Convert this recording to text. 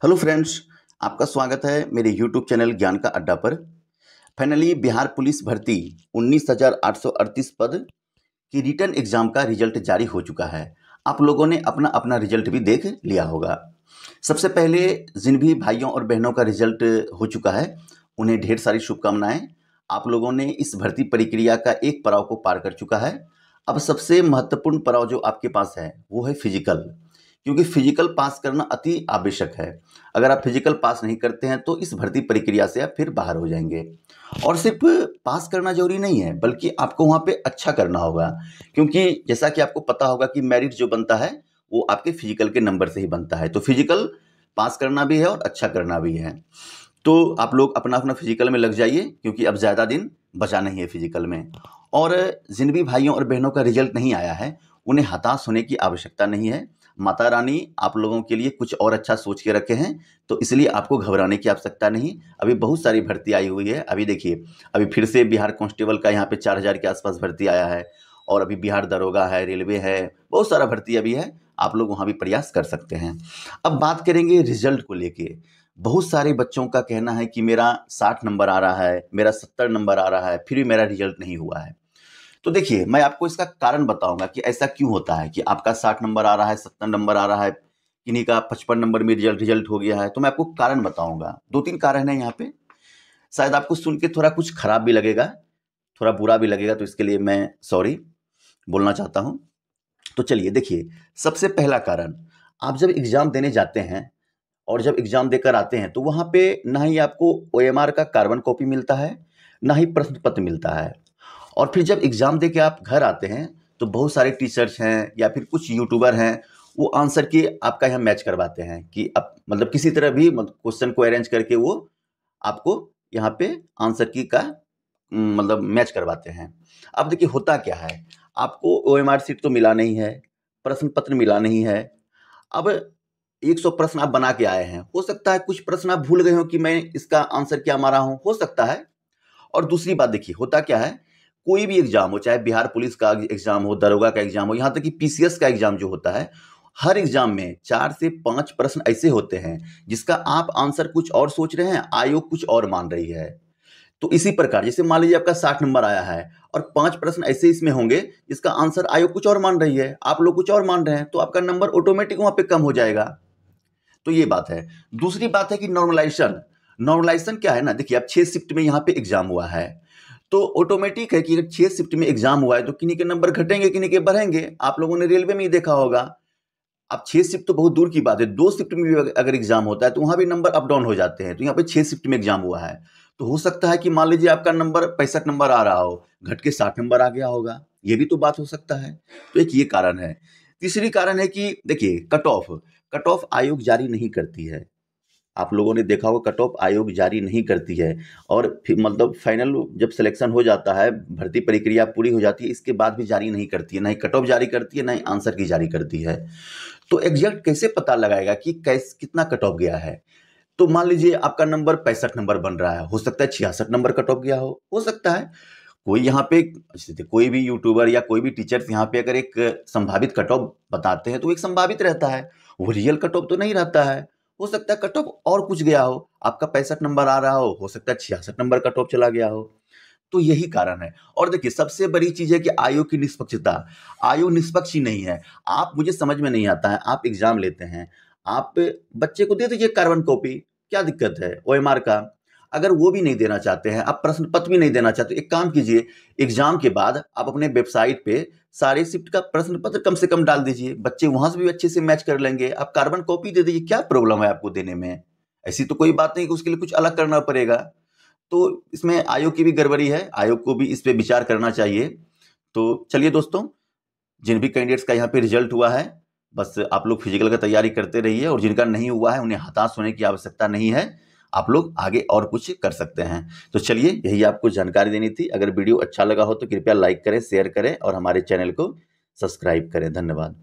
Hello friends, आपका स्वागत है मेरे यूट्यूब चैनल ज्ञान का अड्डा पर। फाइनली बिहार पुलिस भर्ती 19,838 पद की रिटन एग्जाम का रिजल्ट जारी हो चुका है। आप लोगों ने अपना अपना रिजल्ट भी देख लिया होगा। सबसे पहले जिन भी भाइयों और बहनों का रिजल्ट हो चुका है उन्हें ढेर सारी शुभकामनाएं। आप लोगों ने इस भर्ती प्रक्रिया का एक पड़ाव को पार कर चुका है। अब सबसे महत्वपूर्ण पड़ाव जो आपके पास है वो है फिजिकल, क्योंकि फिजिकल पास करना अति आवश्यक है। अगर आप फिजिकल पास नहीं करते हैं तो इस भर्ती प्रक्रिया से आप फिर बाहर हो जाएंगे। और सिर्फ पास करना जरूरी नहीं है, बल्कि आपको वहाँ पे अच्छा करना होगा, क्योंकि जैसा कि आपको पता होगा कि मेरिट जो बनता है वो आपके फिजिकल के नंबर से ही बनता है। तो फिजिकल पास करना भी है और अच्छा करना भी है। तो आप लोग अपना अपना फिजिकल में लग जाइए, क्योंकि अब ज़्यादा दिन बचा नहीं है फिजिकल में। और जिन भी भाइयों और बहनों का रिजल्ट नहीं आया है उन्हें हताश होने की आवश्यकता नहीं है। माता रानी आप लोगों के लिए कुछ और अच्छा सोच के रखे हैं, तो इसलिए आपको घबराने की आवश्यकता नहीं। अभी बहुत सारी भर्ती आई हुई है। अभी देखिए, अभी फिर से बिहार कांस्टेबल का यहाँ पे 4,000 के आसपास भर्ती आया है, और अभी बिहार दरोगा है, रेलवे है, बहुत सारा भर्ती अभी है। आप लोग वहाँ भी प्रयास कर सकते हैं। अब बात करेंगे रिजल्ट को लेके। बहुत सारे बच्चों का कहना है कि मेरा 60 नंबर आ रहा है, मेरा 70 नंबर आ रहा है, फिर भी मेरा रिजल्ट नहीं हुआ है। तो देखिए, मैं आपको इसका कारण बताऊंगा कि ऐसा क्यों होता है कि आपका 60 नंबर आ रहा है, 70 नंबर आ रहा है, किन्हीं का 55 नंबर में रिजल्ट हो गया है। तो मैं आपको कारण बताऊंगा। 2-3 कारण है यहाँ पे। शायद आपको सुन के थोड़ा कुछ खराब भी लगेगा, थोड़ा बुरा भी लगेगा, तो इसके लिए मैं सॉरी बोलना चाहता हूँ। तो चलिए देखिए, सबसे पहला कारण, आप जब एग्जाम देने जाते हैं और जब एग्जाम देकर आते हैं तो वहाँ पे ना ही आपको OMR का कार्बन कॉपी मिलता है, ना ही प्रश्न पत्र मिलता है। और फिर जब एग्ज़ाम दे के आप घर आते हैं तो बहुत सारे टीचर्स हैं या फिर कुछ यूट्यूबर हैं, वो आंसर की आपका यहाँ मैच करवाते हैं कि आप मतलब किसी तरह भी क्वेश्चन को अरेंज करके वो आपको यहाँ पे आंसर की का मतलब मैच करवाते हैं। अब देखिए होता क्या है, आपको OMR सीट तो मिला नहीं है, प्रश्न पत्र मिला नहीं है। अब 100 प्रश्न आप बना के आए हैं, हो सकता है कुछ प्रश्न आप भूल गए हो कि मैं इसका आंसर क्या मारा हूँ, हो सकता है। और दूसरी बात देखिए, होता क्या है, कोई भी एग्जाम हो, चाहे बिहार पुलिस का एग्जाम हो, दरोगा का एग्जाम हो, यहाँ तक कि PCS का एग्जाम जो होता है, हर एग्जाम में 4 से 5 प्रश्न ऐसे होते हैं जिसका आप आंसर कुछ और सोच रहे हैं, आयोग कुछ और मान रही है। तो इसी प्रकार जैसे मान लीजिए आपका 60 नंबर आया है और 5 प्रश्न ऐसे इसमें होंगे जिसका आंसर आयोग कुछ और मान रही है, आप लोग कुछ और मान रहे हैं, तो आपका नंबर ऑटोमेटिक वहां पे कम हो जाएगा। तो ये बात है। दूसरी बात है कि नॉर्मलाइजेशन। नॉर्मलाइजेशन क्या है ना, देखिए अब 6 शिफ्ट में यहाँ पे एग्जाम हुआ है, तो ऑटोमेटिक है कि अगर 6 शिफ्ट में एग्जाम हुआ है तो किन्हीं के नंबर घटेंगे, किन्हीं के बढ़ेंगे। आप लोगों ने रेलवे में ही देखा होगा। अब 6 शिफ्ट तो बहुत दूर की बात है, 2 शिफ्ट में भी अगर एग्जाम होता है तो वहां भी नंबर अप डाउन हो जाते हैं। तो यहाँ पे 6 शिफ्ट में एग्जाम हुआ है, तो हो सकता है कि मान लीजिए आपका नंबर 65 नंबर आ रहा हो, घट के 60 नंबर आ गया होगा। ये भी तो बात हो सकता है। तो एक ये कारण है। तीसरी कारण है कि देखिए कट ऑफ आयोग जारी नहीं करती है। आप लोगों ने देखा होगा, कट ऑफ आयोग जारी नहीं करती है। और फिर मतलब फाइनल जब सिलेक्शन हो जाता है, भर्ती प्रक्रिया पूरी हो जाती है, इसके बाद भी जारी नहीं करती है। ना ही कट ऑफ जारी करती है, ना ही आंसर की जारी करती है। तो एग्जैक्ट कैसे पता लगाएगा कि कितना कट ऑफ गया है। तो मान लीजिए आपका नंबर 65 नंबर बन रहा है, हो सकता है 66 नंबर कट ऑफ गया हो सकता है। कोई यहाँ पे जैसे कोई भी यूट्यूबर या कोई भी टीचर यहाँ पे अगर एक संभावित कट ऑफ बताते हैं तो एक संभावित रहता है, वो रियल कट ऑफ तो नहीं रहता है। हो सकता है कट ऑफ और कुछ गया हो, आपका 65 नंबर आ रहा हो सकता है 66 नंबर कट ऑफ चला गया हो। तो यही कारण है। और देखिए सबसे बड़ी चीज है कि आयोग की निष्पक्षता। आयोग निष्पक्ष ही नहीं है। आप, मुझे समझ में नहीं आता है, आप एग्जाम लेते हैं, आप बच्चे को दे दीजिए कार्बन कॉपी, क्या दिक्कत है OMR का। अगर वो भी नहीं देना चाहते हैं, आप प्रश्न पत्र भी नहीं देना चाहते, एक काम कीजिए, एग्जाम के बाद आप अपने वेबसाइट पे सारे शिफ्ट का प्रश्न पत्र कम से कम डाल दीजिए, बच्चे वहां से भी अच्छे से मैच कर लेंगे। आप कार्बन कॉपी दे दीजिए, क्या प्रॉब्लम है आपको देने में। ऐसी तो कोई बात नहीं कि उसके लिए कुछ अलग करना पड़ेगा। तो इसमें आयोग की भी गड़बड़ी है, आयोग को भी इस पे विचार करना चाहिए। तो चलिए दोस्तों, जिन भी कैंडिडेट्स का यहाँ पे रिजल्ट हुआ है, बस आप लोग फिजिकल का तैयारी करते रहिए, और जिनका नहीं हुआ है उन्हें हताश होने की आवश्यकता नहीं है। आप लोग आगे और कुछ कर सकते हैं। तो चलिए, यही आपको जानकारी देनी थी। अगर वीडियो अच्छा लगा हो तो कृपया लाइक करें, शेयर करें और हमारे चैनल को सब्सक्राइब करें। धन्यवाद।